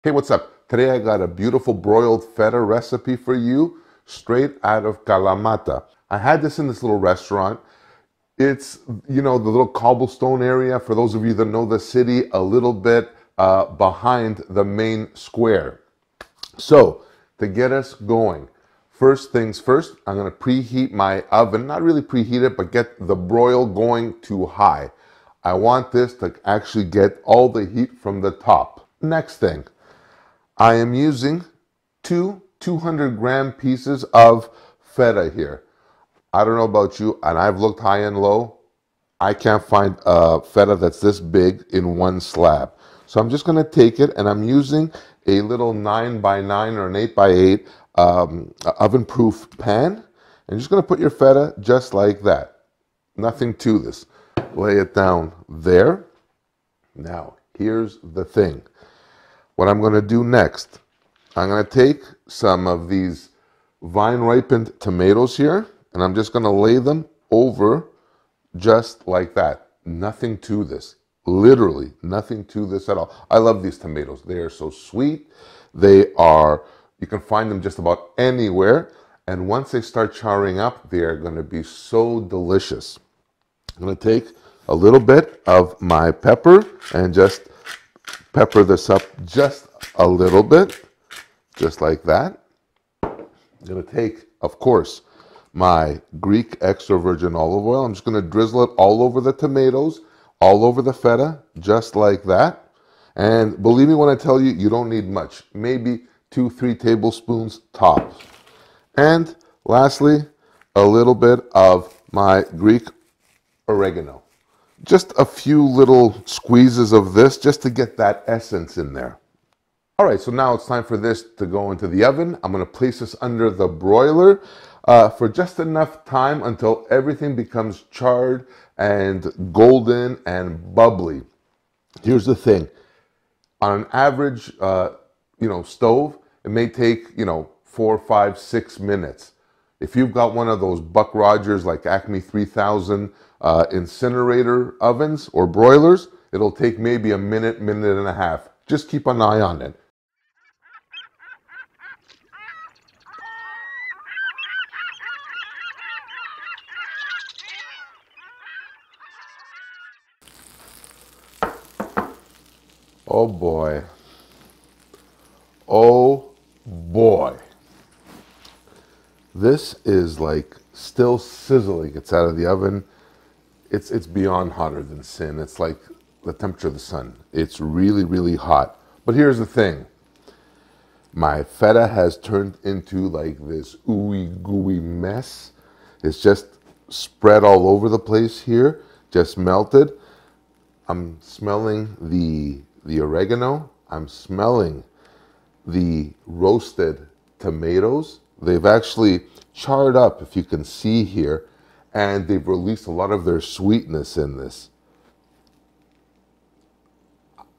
Hey, what's up? Today I got a beautiful broiled feta recipe for you, straight out of Kalamata. I had this in this little restaurant. It's, the little cobblestone area, for those of you that know the city, a little bit behind the main square. So, to get us going, first things first, I'm going to preheat my oven. Not really preheat it, but get the broil going to high. I want this to actually get all the heat from the top. Next thing, I am using two 200-gram pieces of feta here. I don't know about you, and I've looked high and low. I can't find a feta that's this big in one slab. So I'm just going to take it, and I'm using a little 9x9 or an 8x8 oven-proof pan. And you're just going to put your feta just like that. Nothing to this. Lay it down there. Now, here's the thing. What I'm going to do next, I'm going to take some of these vine-ripened tomatoes here, and I'm just going to lay them over just like that. Nothing to this. Literally nothing to this at all. I love these tomatoes. They are so sweet. You can find them just about anywhere. And once they start charring up, they are going to be so delicious. I'm going to take a little bit of my pepper and just pepper this up just a little bit, just like that. I'm going to take, of course, my Greek extra virgin olive oil. I'm just going to drizzle it all over the tomatoes, all over the feta, just like that. And believe me when I tell you, you don't need much. Maybe 2-3 tablespoons tops. And lastly, a little bit of my Greek oregano. Just a few little squeezes of this just to get that essence in there. All right, so now it's time for this to go into the oven. I'm going to place this under the broiler for just enough time until everything becomes charred and golden and bubbly. Here's the thing. On an average, stove, it may take, 4, 5, 6 minutes. If you've got one of those Buck Rogers like Acme 3000 incinerator ovens or broilers, it'll take maybe a minute, minute and a half. Just keep an eye on it. Oh boy. Oh boy. This is like still sizzling. It's out of the oven. It's beyond hotter than sin. It's like the temperature of the sun. It's really, really hot. But here's the thing. My feta has turned into like this ooey gooey mess. It's just spread all over the place here, just melted. I'm smelling the oregano. I'm smelling the roasted tomatoes. They've actually charred up, if you can see here, and they've released a lot of their sweetness in this.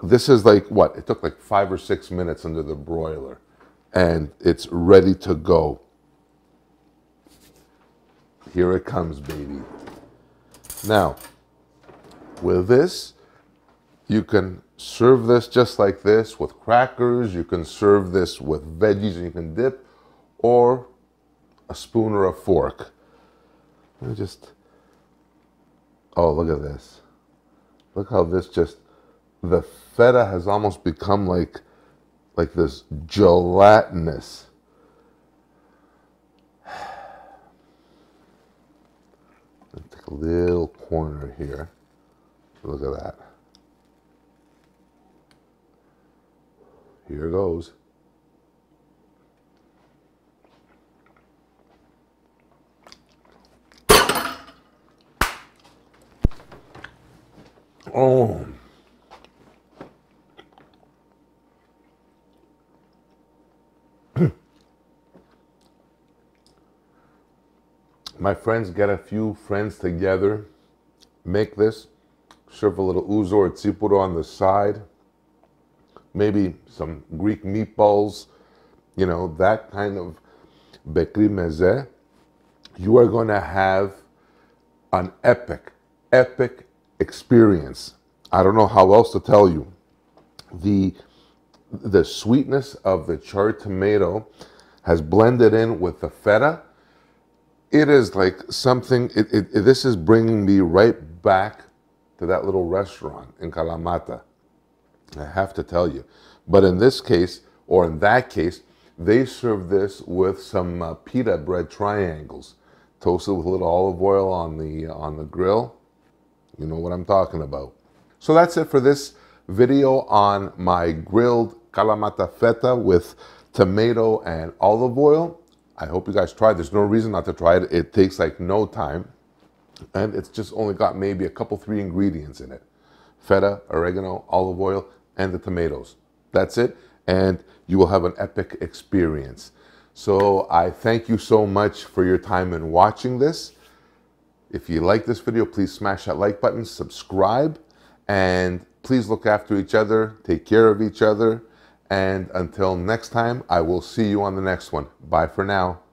This is like what? It took like 5 or 6 minutes under the broiler, and it's ready to go. Here it comes, baby. Now, with this, you can serve this just like this with crackers. You can serve this with veggies and you can dip, or a spoon or a fork. Let me just, oh, look at this. Look how this just, the feta has almost become like this gelatinous. Let's take a little corner here. Look at that. Here goes. Oh. My friends, get a few friends together, make this, serve a little ouzo or tsipuro on the side, maybe some Greek meatballs, that kind of bekri meze. You are going to have an epic experience. I don't know how else to tell you. The the sweetness of the charred tomato has blended in with the feta. It is like something, this is bringing me right back to that little restaurant in Kalamata. I have to tell you. But in this case, or in that case, they serve this with some pita bread triangles, toasted with a little olive oil on the grill. You know what I'm talking about. So that's it for this video on my grilled Kalamata feta with tomato and olive oil. I hope you guys tried. There's no reason not to try it. It takes like no time. And it's just only got maybe a couple, 3 ingredients in it. Feta, oregano, olive oil, and the tomatoes. That's it. And you will have an epic experience. So I thank you so much for your time in watching this. If you like this video, please smash that like button, subscribe, and please look after each other, take care of each other. And until next time, I will see you on the next one. Bye for now.